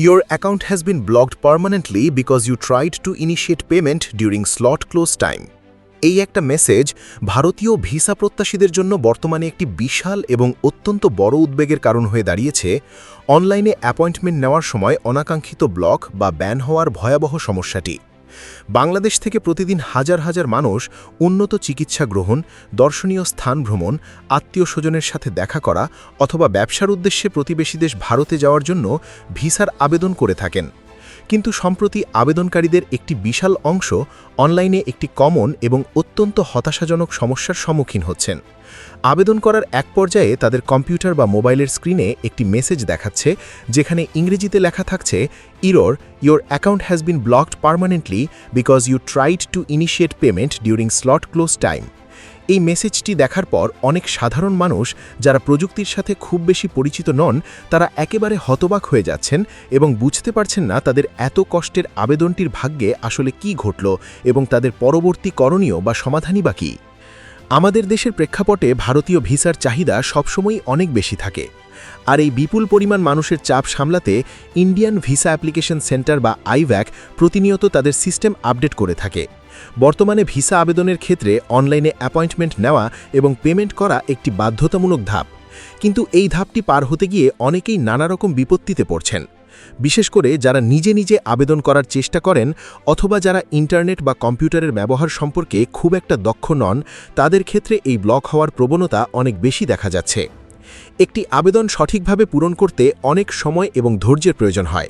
Your account has been blocked permanently because you tried to initiate payment during slot close time. এই একটা message ভারতীয় visa প্রত্যাশীদের জন্য বর্তমানে একটি বিশাল এবং অত্যন্ত বড় উদ্বেগের কারণ হয়ে দাঁড়িয়েছে। অনলাইনে অ্যাপয়েন্টমেন্ট নেওয়ার সময় অনাকাঙ্ক্ষিত ব্লক বা ব্যান হওয়ার ভয়াবহ সমস্যাটি। বাংলাদেশ থেকে প্রতিদিন হাজার হাজার মানুষ উন্নত চিকিৎসা গ্রহণ, দর্শনীয় স্থান ভ্রমণ, আত্মীয় স্বজনের সাথে দেখা করা অথবা ব্যবসার উদ্দেশ্যে প্রতিবেশী দেশ ভারতে যাওয়ার জন্য ভিসার আবেদন করে থাকেন। কিন্তু সম্প্রতি আবেদনকারীদের একটি বিশাল অংশ অনলাইনে একটি কমন এবং অত্যন্ত হতাশাজনক সমস্যার সম্মুখীন হচ্ছেন। আবেদন করার এক পর্যায়ে তাদের কম্পিউটার বা মোবাইলের স্ক্রিনে একটি মেসেজ দেখাচ্ছে, যেখানে ইংরেজিতে লেখা থাকছে, "error, your account has been blocked permanently because you tried to initiate payment during slot close time." এই মেসেজটি দেখার পর অনেক সাধারণ মানুষ যারা প্রযুক্তির সাথে খুব বেশি পরিচিত নন, তারা একেবারে হতবাক হয়ে যাচ্ছেন এবং বুঝতে পারছেন না তাদের এত কষ্টের আবেদনটির ভাগ্যে আসলে কি ঘটল এবং তাদের পরবর্তী করণীয় বা সমাধানই বা কী। আমাদের দেশের প্রেক্ষাপটে ভারতীয় ভিসার চাহিদা সবসময়ই অনেক বেশি থাকে, আর এই বিপুল পরিমাণ মানুষের চাপ সামলাতে ইন্ডিয়ান ভিসা অ্যাপ্লিকেশন সেন্টার বা আইভ্যাক প্রতিনিয়ত তাদের সিস্টেম আপডেট করে থাকে। বর্তমানে ভিসা আবেদনের ক্ষেত্রে অনলাইনে অ্যাপয়েন্টমেন্ট নেওয়া এবং পেমেন্ট করা একটি বাধ্যতামূলক ধাপ, কিন্তু এই ধাপটি পার হতে গিয়ে অনেকেই নানা রকম বিপত্তিতে পড়ছেন। বিশেষ করে যারা নিজে নিজে আবেদন করার চেষ্টা করেন অথবা যারা ইন্টারনেট বা কম্পিউটারের ব্যবহার সম্পর্কে খুব একটা দক্ষ নন, তাদের ক্ষেত্রে এই ব্লক হওয়ার প্রবণতা অনেক বেশি দেখা যাচ্ছে। একটি আবেদন সঠিকভাবে পূরণ করতে অনেক সময় এবং ধৈর্যের প্রয়োজন হয়।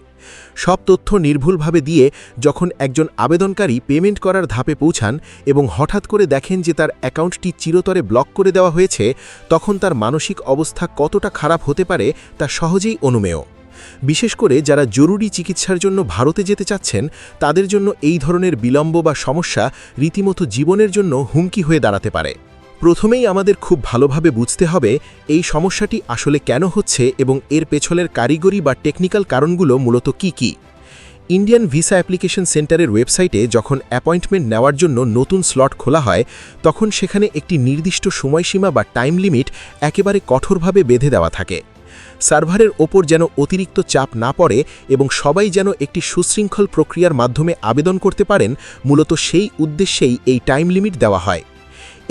সব তথ্য নির্ভুলভাবে দিয়ে যখন একজন আবেদনকারী পেমেন্ট করার ধাপে পৌঁছান এবং হঠাৎ করে দেখেন যে তার অ্যাকাউন্টটি চিরতরে ব্লক করে দেওয়া হয়েছে, তখন তার মানসিক অবস্থা কতটা খারাপ হতে পারে তা সহজেই অনুমেয়। বিশেষ করে যারা জরুরি চিকিৎসার জন্য ভারতে যেতে চাচ্ছেন, তাদের জন্য এই ধরনের বিলম্ব বা সমস্যা রীতিমতো জীবনের জন্য হুমকি হয়ে দাঁড়াতে পারে। প্রথমেই আমাদের খুব ভালোভাবে বুঝতে হবে এই সমস্যাটি আসলে কেন হচ্ছে এবং এর পেছনের কারিগরি বা টেকনিক্যাল কারণগুলো মূলত কি কি। ইন্ডিয়ান ভিসা অ্যাপ্লিকেশন সেন্টারের ওয়েবসাইটে যখন অ্যাপয়েন্টমেন্ট নেওয়ার জন্য নতুন স্লট খোলা হয়, তখন সেখানে একটি নির্দিষ্ট সময়সীমা বা টাইম লিমিট একেবারে কঠোরভাবে বেঁধে দেওয়া থাকে। সার্ভারের ওপর যেন অতিরিক্ত চাপ না পড়ে এবং সবাই যেন একটি সুশৃঙ্খল প্রক্রিয়ার মাধ্যমে আবেদন করতে পারেন, মূলত সেই উদ্দেশ্যেই এই টাইম লিমিট দেওয়া হয়।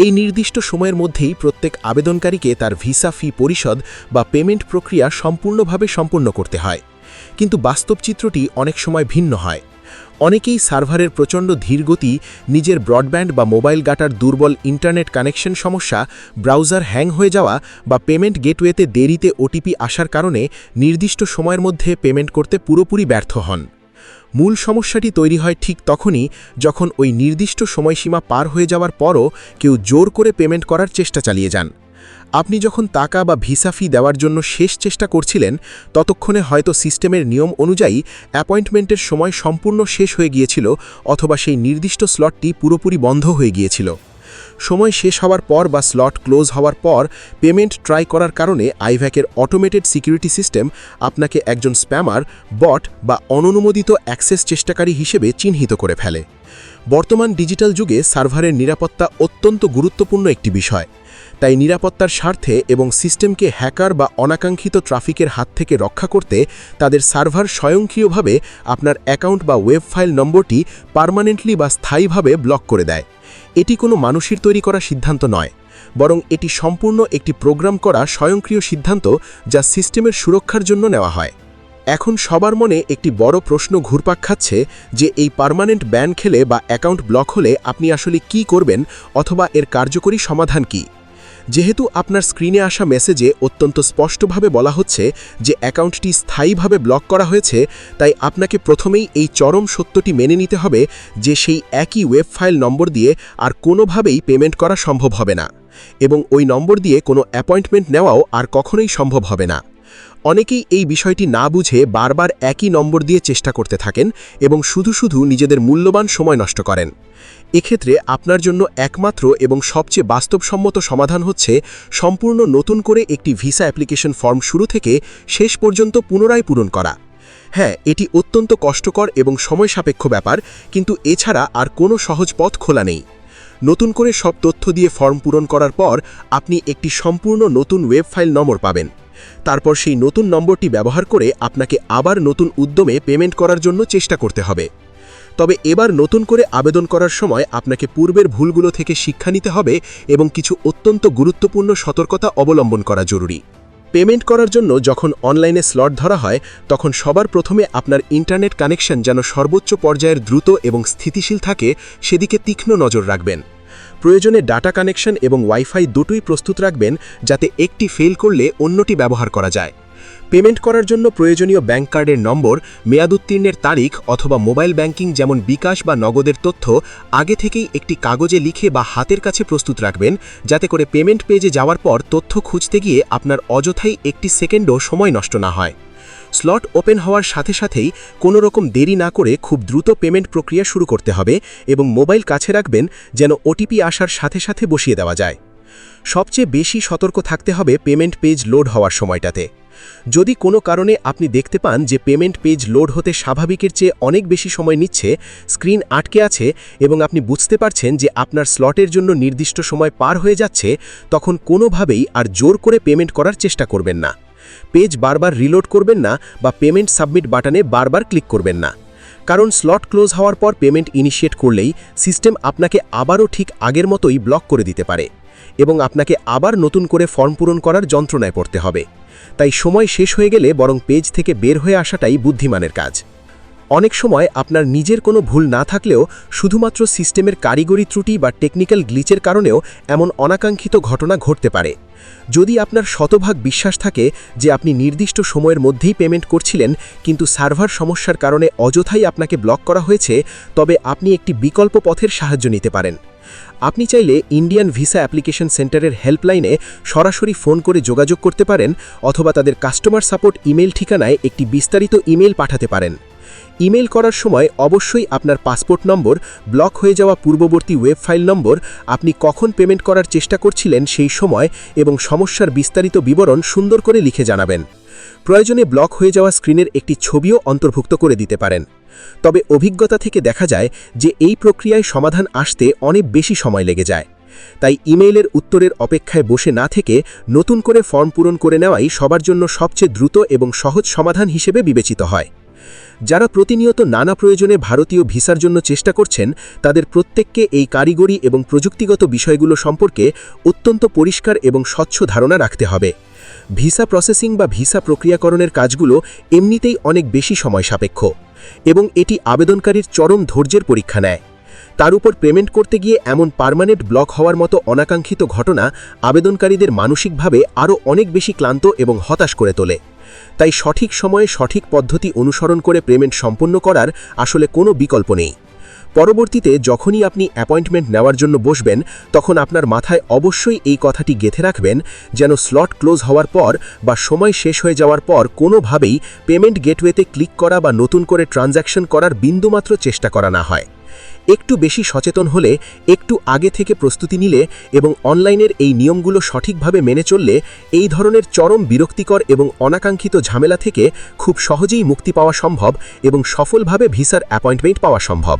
এই নির্দিষ্ট সময়ের মধ্যেই প্রত্যেক আবেদনকারীকে তার ভিসা ফি পরিশোধ বা পেমেন্ট প্রক্রিয়া সম্পূর্ণভাবে সম্পন্ন করতে হয়। কিন্তু বাস্তব চিত্রটি অনেক সময় ভিন্ন হয়। অনেকেই সার্ভারের প্রচণ্ড ধীরগতি, নিজের ব্রডব্যান্ড বা মোবাইল ডাটার দুর্বল ইন্টারনেট কানেকশন সমস্যা, ব্রাউজার হ্যাং হয়ে যাওয়া বা পেমেন্ট গেটওয়েতে দেরিতে ওটিপি আসার কারণে নির্দিষ্ট সময়ের মধ্যে পেমেন্ট করতে পুরোপুরি ব্যর্থ হন। মূল সমস্যাটি তৈরি হয় ঠিক তখনই যখন ওই নির্দিষ্ট সময়সীমা পার হয়ে যাওয়ার পরও কেউ জোর করে পেমেন্ট করার চেষ্টা চালিয়ে যান। আপনি যখন টাকা বা ভিসা ফি দেওয়ার জন্য শেষ চেষ্টা করছিলেন, ততক্ষণে হয়তো সিস্টেমের নিয়ম অনুযায়ী অ্যাপয়েন্টমেন্টের সময় সম্পূর্ণ শেষ হয়ে গিয়েছিল অথবা সেই নির্দিষ্ট স্লটটি পুরোপুরি বন্ধ হয়ে গিয়েছিল। সময় শেষ হওয়ার পর বা স্লট ক্লোজ হওয়ার পর পেমেন্ট ট্রাই করার কারণে আইভ্যাকের অটোমেটেড সিকিউরিটি সিস্টেম আপনাকে একজন স্প্যামার, বট বা অননুমোদিত অ্যাক্সেস চেষ্টাকারী হিসেবে চিহ্নিত করে ফেলে। বর্তমান ডিজিটাল যুগে সার্ভারের নিরাপত্তা অত্যন্ত গুরুত্বপূর্ণ একটি বিষয়। তাই নিরাপত্তার স্বার্থে এবং সিস্টেমকে হ্যাকার বা অনাকাঙ্ক্ষিত ট্রাফিকের হাত থেকে রক্ষা করতে তাদের সার্ভার স্বয়ংক্রিয়ভাবে আপনার অ্যাকাউন্ট বা ওয়েব ফাইল নম্বরটি পার্মানেন্টলি বা স্থায়ীভাবে ব্লক করে দেয়। এটি কোনো মানুষের তৈরি করা সিদ্ধান্ত নয়, বরং এটি সম্পূর্ণ একটি প্রোগ্রাম করা স্বয়ংক্রিয় সিদ্ধান্ত যা সিস্টেমের সুরক্ষার জন্য নেওয়া হয়। এখন সবার মনে একটি বড় প্রশ্ন ঘুরপাক খাচ্ছে যে এই পার্মানেন্ট ব্যান খেলে বা অ্যাকাউন্ট ব্লক হলে আপনি আসলে কি করবেন অথবা এর কার্যকরী সমাধান কি। যেহেতু আপনার স্ক্রিনে আসা মেসেজে অত্যন্ত স্পষ্টভাবে বলা হচ্ছে যে অ্যাকাউন্টটি স্থায়ীভাবে ব্লক করা হয়েছে, তাই আপনাকে প্রথমেই এই চরম সত্যটি মেনে নিতে হবে যে সেই একই ওয়েব ফাইল নম্বর দিয়ে আর কোনোভাবেই পেমেন্ট করা সম্ভব হবে না এবং ওই নম্বর দিয়ে কোনো অ্যাপয়েন্টমেন্ট নেওয়াও আর কখনোই সম্ভব হবে না। অনেকেই এই বিষয়টি না বুঝে বারবার একই নম্বর দিয়ে চেষ্টা করতে থাকেন এবং শুধু নিজেদের মূল্যবান সময় নষ্ট করেন। এক্ষেত্রে আপনার জন্য একমাত্র এবং সবচেয়ে বাস্তবসম্মত সমাধান হচ্ছে সম্পূর্ণ নতুন করে একটি ভিসা অ্যাপ্লিকেশন ফর্ম শুরু থেকে শেষ পর্যন্ত পুনরায় পূরণ করা। হ্যাঁ, এটি অত্যন্ত কষ্টকর এবং সময় সাপেক্ষ ব্যাপার, কিন্তু এছাড়া আর কোনো সহজ পথ খোলা নেই। নতুন করে সব তথ্য দিয়ে ফর্ম পূরণ করার পর আপনি একটি সম্পূর্ণ নতুন ওয়েব ফাইল নম্বর পাবেন। তারপর সেই নতুন নম্বরটি ব্যবহার করে আপনাকে আবার নতুন উদ্যমে পেমেন্ট করার জন্য চেষ্টা করতে হবে। তবে এবার নতুন করে আবেদন করার সময় আপনাকে পূর্বের ভুলগুলো থেকে শিক্ষা নিতে হবে এবং কিছু অত্যন্ত গুরুত্বপূর্ণ সতর্কতা অবলম্বন করা জরুরি। পেমেন্ট করার জন্য যখন অনলাইনে স্লট ধরা হয় তখন সবার প্রথমে আপনার ইন্টারনেট কানেকশন যেন সর্বোচ্চ পর্যায়ের দ্রুত এবং স্থিতিশীল থাকে সেদিকে তীক্ষ্ণ নজর রাখবেন। প্রয়োজনে ডাটা কানেকশন এবং ওয়াইফাই দুটোই প্রস্তুত রাখবেন যাতে একটি ফেল করলে অন্যটি ব্যবহার করা যায়। পেমেন্ট করার জন্য প্রয়োজনীয় ব্যাংক কার্ডের নম্বর, মেয়াদোত্তীর্ণের তারিখ অথবা মোবাইল ব্যাংকিং যেমন বিকাশ বা নগদের তথ্য আগে থেকেই একটি কাগজে লিখে বা হাতের কাছে প্রস্তুত রাখবেন, যাতে করে পেমেন্ট পেজে যাওয়ার পর তথ্য খুঁজতে গিয়ে আপনার অযথাই একটি সেকেন্ডও সময় নষ্ট না হয়। স্লট ওপেন হওয়ার সাথে সাথেই কোনো রকম দেরি না করে খুব দ্রুত পেমেন্ট প্রক্রিয়া শুরু করতে হবে এবং মোবাইল কাছে রাখবেন যেন ওটিপি আসার সাথে সাথে বসিয়ে দেওয়া যায়। সবচেয়ে বেশি সতর্ক থাকতে হবে পেমেন্ট পেজ লোড হওয়ার সময়টাতে। যদি কোনো কারণে আপনি দেখতে পান যে পেমেন্ট পেজ লোড হতে স্বাভাবিকের চেয়ে অনেক বেশি সময় নিচ্ছে, স্ক্রিন আটকে আছে এবং আপনি বুঝতে পারছেন যে আপনার স্লটের জন্য নির্দিষ্ট সময় পার হয়ে যাচ্ছে, তখন কোনোভাবেই আর জোর করে পেমেন্ট করার চেষ্টা করবেন না। পেজ বারবার রিলোড করবেন না বা পেমেন্ট সাবমিট বাটনে বারবার ক্লিক করবেন না, কারণ স্লট ক্লোজ হওয়ার পর পেমেন্ট ইনিশিয়েট করলেই সিস্টেম আপনাকে আবারও ঠিক আগের মতোই ব্লক করে দিতে পারে এবং আপনাকে আবার নতুন করে ফর্ম পূরণ করার যন্ত্রণায় পড়তে হবে। তাই সময় শেষ হয়ে গেলে বরং পেজ থেকে বের হয়ে আসাটাই বুদ্ধিমানের কাজ। অনেক সময় আপনার নিজের কোনো ভুল না থাকলেও শুধুমাত্র সিস্টেমের কারিগরি ত্রুটি বা টেকনিক্যাল গ্লিচের কারণেও এমন অনাকাঙ্ক্ষিত ঘটনা ঘটতে পারে। যদি আপনার শতভাগ বিশ্বাস থাকে যে আপনি নির্দিষ্ট সময়ের মধ্যেই পেমেন্ট করছিলেন কিন্তু সার্ভার সমস্যার কারণে অযথাই আপনাকে ব্লক করা হয়েছে, তবে আপনি একটি বিকল্প পথের সাহায্য নিতে পারেন। আপনি চাইলে ইন্ডিয়ান ভিসা অ্যাপ্লিকেশন সেন্টারের হেল্পলাইনে সরাসরি ফোন করে যোগাযোগ করতে পারেন অথবা তাদের কাস্টমার সাপোর্ট ইমেল ঠিকানায় একটি বিস্তারিত ইমেল পাঠাতে পারেন। ইমেল করার সময় অবশ্যই আপনার পাসপোর্ট নম্বর, ব্লক হয়ে যাওয়া পূর্ববর্তী ওয়েব ফাইল নম্বর, আপনি কখন পেমেন্ট করার চেষ্টা করছিলেন সেই সময় এবং সমস্যার বিস্তারিত বিবরণ সুন্দর করে লিখে জানাবেন। প্রয়োজনে ব্লক হয়ে যাওয়া স্ক্রিনের একটি ছবিও অন্তর্ভুক্ত করে দিতে পারেন। তবে অভিজ্ঞতা থেকে দেখা যায় যে এই প্রক্রিয়ায় সমাধান আসতে অনেক বেশি সময় লেগে যায়। তাই ইমেইলের উত্তরের অপেক্ষায় বসে না থেকে নতুন করে ফর্ম পূরণ করে নেওয়াই সবার জন্য সবচেয়ে দ্রুত এবং সহজ সমাধান হিসেবে বিবেচিত হয়। যারা প্রতিনিয়ত নানা প্রয়োজনে ভারতীয় ভিসার জন্য চেষ্টা করছেন, তাদের প্রত্যেককে এই কারিগরি এবং প্রযুক্তিগত বিষয়গুলো সম্পর্কে অত্যন্ত পরিষ্কার এবং স্বচ্ছ ধারণা রাখতে হবে। ভিসা প্রসেসিং বা ভিসা প্রক্রিয়াকরণের কাজগুলো এমনিতেই অনেক বেশি সময় সাপেক্ষ এবং এটি আবেদনকারীর চরম ধৈর্যের পরীক্ষা নেয়। তার উপর পেমেন্ট করতে গিয়ে এমন পার্মানেন্ট ব্লক হওয়ার মতো অনাকাঙ্ক্ষিত ঘটনা আবেদনকারীদের মানসিকভাবে আরও অনেক বেশি ক্লান্ত এবং হতাশ করে তোলে। তাই সঠিক সময়ে সঠিক পদ্ধতি অনুসরণ করে পেমেন্ট সম্পন্ন করার আসলে কোনো বিকল্প নেই। পরবর্তীতে যখনই আপনি অ্যাপয়েন্টমেন্ট নেওয়ার জন্য বসবেন, তখন আপনার মাথায় অবশ্যই এই কথাটি গেঁথে রাখবেন যেন স্লট ক্লোজ হওয়ার পর বা সময় শেষ হয়ে যাওয়ার পর কোনোভাবেই পেমেন্ট গেটওয়েতে ক্লিক করা বা নতুন করে ট্রানজ্যাকশন করার বিন্দুমাত্র চেষ্টা করা না হয়। একটু বেশি সচেতন হলে, একটু আগে থেকে প্রস্তুতি নিলে এবং অনলাইনের এই নিয়মগুলো সঠিকভাবে মেনে চললে এই ধরনের চরম বিরক্তিকর এবং অনাকাঙ্ক্ষিত ঝামেলা থেকে খুব সহজেই মুক্তি পাওয়া সম্ভব এবং সফলভাবে ভিসার অ্যাপয়েন্টমেন্ট পাওয়া সম্ভব।